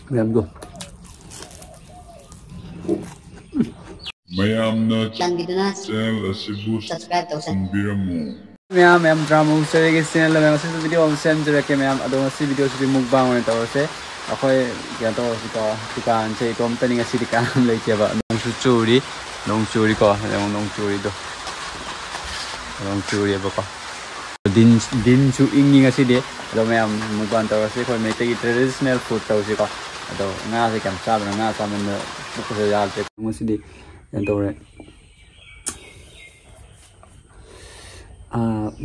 ꯃꯌꯥꯝꯗꯣ ꯃꯌꯥꯝꯅ ꯆꯥꯟꯕꯤꯗꯨꯅ ꯆꯦꯅꯦꯜ ꯑꯁꯤꯕꯨ ꯁꯕꯁꯀ꯭ꯔꯥꯏꯕ ꯇꯧꯁꯟꯕꯤꯔꯝꯃꯨ ꯃꯌꯥꯝ ꯗ꯭ꯔꯥꯃꯥ ꯆꯔꯦꯒꯤ ꯆꯦꯅꯦꯜ ꯃꯌꯥꯝ ꯑꯁꯤꯁꯨ ꯚꯤꯗꯤꯑꯣ ꯑꯃ ꯁꯦꯝꯖꯔꯛꯀꯦ ꯃꯌꯥꯝ ꯑꯗꯣ ꯉꯁꯤ ꯚꯤꯗꯤꯑꯣꯁꯤꯗꯤ ꯃꯨꯛꯕꯥꯡ ꯑꯣꯏꯅ ꯇꯧꯔꯁꯦ ꯑꯩꯈꯣꯏ ꯀꯩꯅꯣ ꯇꯧꯔꯁꯤꯀꯣ ꯗꯨꯀꯥꯟꯁꯦ ꯏꯇꯣꯝꯇꯅꯤ ꯉꯁꯤꯗꯤ ꯀꯅꯥꯝ ꯂꯩꯇꯦꯕ ꯅꯣꯡꯁꯨ ꯆꯨꯔꯤ ꯅꯣꯡ ꯆꯨꯔꯤꯀꯣ ꯅꯣꯡ ꯆꯨꯔꯤꯗꯣ ꯅꯣꯡ ꯆꯨꯔꯤꯕꯀꯣ ꯗꯤꯟꯁꯨ ꯏꯪꯉꯤ ꯉꯁꯤꯗꯤ ꯑꯗꯣ ꯃꯌꯥꯝ ꯃꯨꯛꯕꯥꯡ ꯇꯧꯔꯁꯤ ꯑꯩꯈꯣꯏ ꯃꯩꯇꯩꯒꯤ ꯇ꯭ꯔꯦꯗꯤꯁꯅꯦꯜ ꯐꯨꯗ ꯇꯧꯁꯤꯀꯣ ꯑꯗꯣ ꯉꯥꯁꯦ ꯀꯌꯥꯝ ꯆꯥꯗꯅ ꯉꯥ ꯆꯥꯃꯟꯗ ꯄꯨꯛꯁꯦ ꯌꯥꯗ꯭ꯔꯦ ꯉꯁꯤꯗꯤ ꯀꯩꯅꯣ ꯇꯧꯔꯦ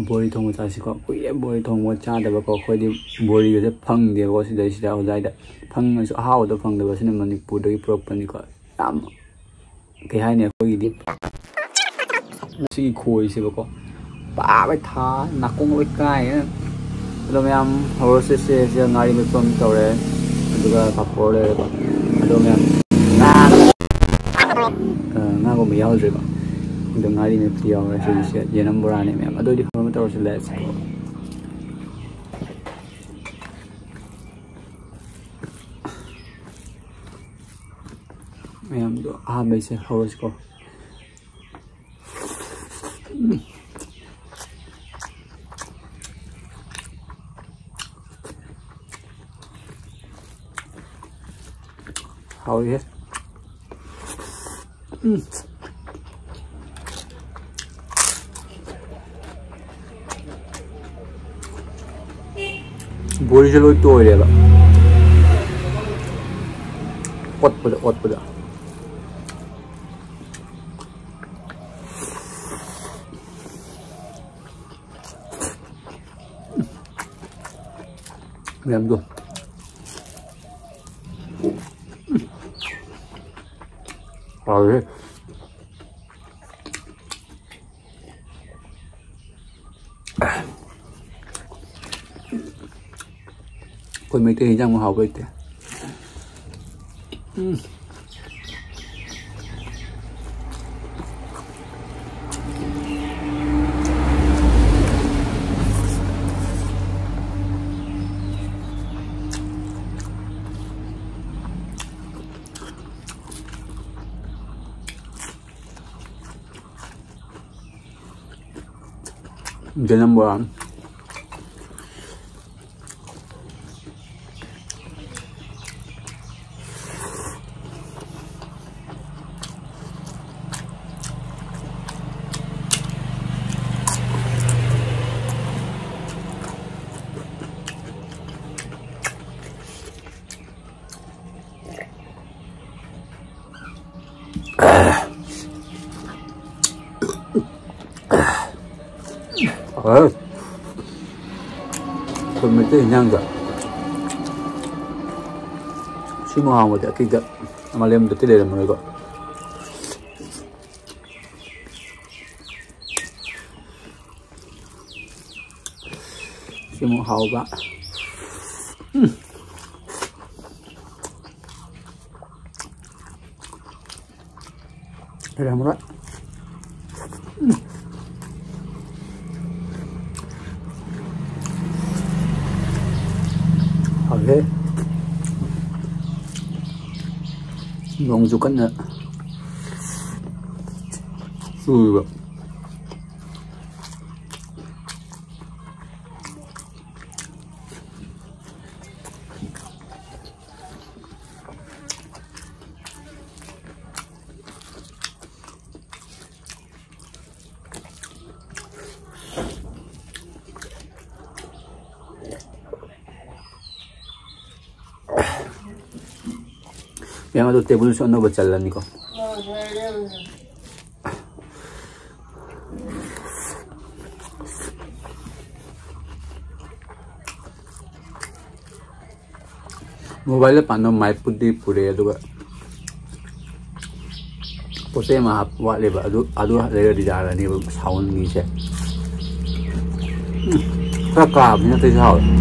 ꯕꯣꯔꯤ ꯊꯣꯡꯕ ꯆꯥꯁꯤꯀꯣ ꯀꯨꯏꯔꯦ ꯕꯣꯔꯤ ꯊꯣꯡꯕ ꯆꯥꯗꯕꯀꯣ ꯑꯩꯈꯣꯏꯗꯤ ꯕꯣꯔꯤꯒꯁꯦ ꯐꯪꯗꯦꯀꯣ ꯁꯤꯗꯩꯁꯤꯗ ꯑꯣꯖꯥꯏꯗ ꯐꯪꯉꯁꯨ ꯑꯍꯥꯎꯕꯗꯣ ꯐꯪꯗꯕ ꯁꯤꯅ ꯃꯅꯤꯄꯨꯔꯗꯒꯤ ꯄꯨꯔꯛꯄꯅꯤꯀꯣ ꯌꯥꯝ ꯀꯩ ꯍꯥꯏꯅꯤ ꯑꯩꯈꯣꯏꯒꯤꯗꯤ ꯁꯤꯒꯤ ꯈꯣꯏꯁꯦꯕꯀꯣ ꯄꯥꯕꯩ ꯊꯥ ꯅꯥꯀꯣꯡ ꯂꯣꯏ ꯀꯥꯏꯌꯦ ꯑꯗꯣ ꯃꯌꯥꯝ ꯍꯧꯔꯁꯦ ꯁꯤꯗ ꯉꯥꯔꯤ ꯃꯇꯣꯟ ꯇꯧꯔꯦ ꯑꯗꯨꯒ ꯄꯥꯐꯣꯔ ꯂꯩꯔꯦꯀꯣ ꯑꯗꯣ ꯃꯌꯥꯝ ꯉꯥꯒꯨꯝꯕ ꯌꯥꯎꯗ꯭ꯔꯦꯀꯣ ꯑꯗꯣ ꯉꯥꯔꯤ ꯃꯦꯠꯄ ꯌꯥꯎꯔꯦ ꯁꯤꯒꯤꯁꯦ ꯌꯦꯅꯝ ꯕꯣꯔꯥꯅꯤ ꯃꯌꯥꯝ ꯑꯗꯨꯑꯣꯏꯗꯤ ꯍꯧꯔ ꯇꯧꯔꯁꯤ ꯂꯦꯠꯁ ꯒꯣ ꯃꯌꯥꯝꯗꯣ ꯑꯍꯥꯟꯕꯩꯁꯦ ꯍꯧꯔꯁꯤꯀꯣ hauihe bori jalo toireba otpada mem do hauihe कोई मैं तो ही जाऊँ हाउ करते जन्म बयान tôi mới thấy nhang rồi xí mồ hào một cái kia mà lên được cái đây là mọi người gọi xí mồ hào bạn đây là một đấy thế ngon du cách nữa vậy yang ada table so no berjalan nih kok mobile pano mai putih pure aduga pote ma wa leba adu lera di jalan ni sound ni se kakak punya teh sound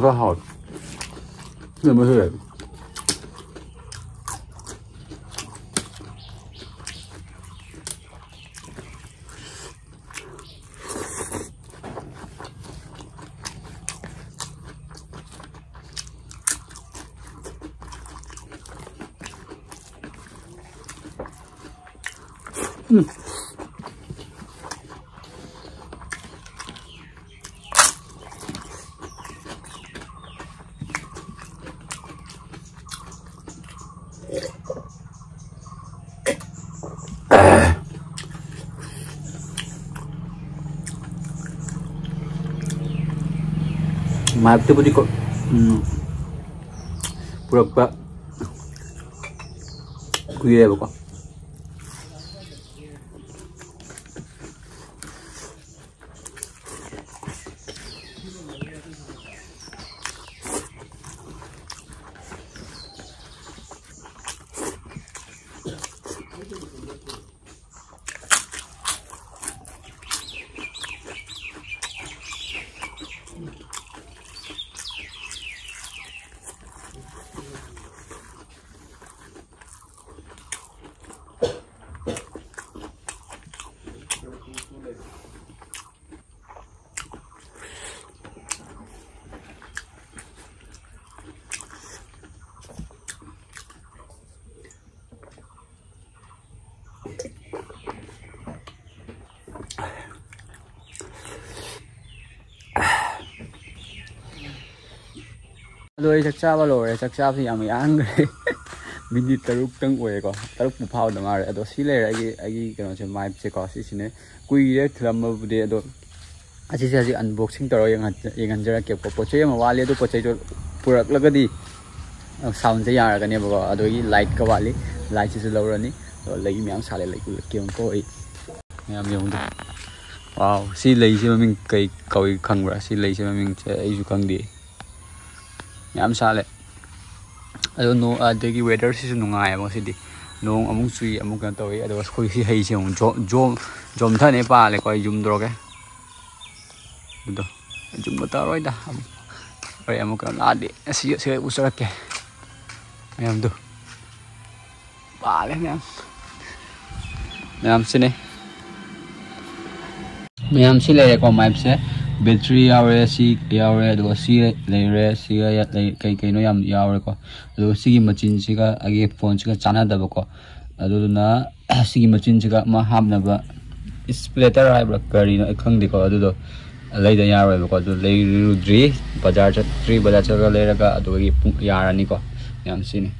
cái hột này mới hiểu Maibtubudi ko purakpa kuireba ko. Rồi chắc chắn vào rồi chắc chắn thì mình ăn cái mình taruk tang oye ko taruk pu phao da mare ado si le agi kano che mai che ko si sine kui re thlam bu de ado aji se unboxing taro yang anjara ke ko poche ma wale do poche jo purak lagadi sound je yara ga ne ba ado gi light ka wali light se lo rani lagi myam sale lai ku ke ko ai myam yong du wow si lai se ming kai koi khang ra si lai se ming che ai ju khang di myam sale ado no adagi weather si nungai mo si di nong amung sui amung kan tawi ado khoi si hei se jom tha ne pa le koi jum dro ke do jum ta roi da oi amung kan ade si se usara ke myam do pa le myam sine myam si le ko map se battery yaure si yaure do si le re si ya kai no yam yaure ko do si gi machine si ga agi phone si ga chana da ba ko ado na si gi machine si ga ma ham na ba splitter ai bra kari no khang di ko ado do lai da yaure ba ko do lai ru dri bazar cha 3 bazar cha ga le ra ga ado gi yarani ko yam si ni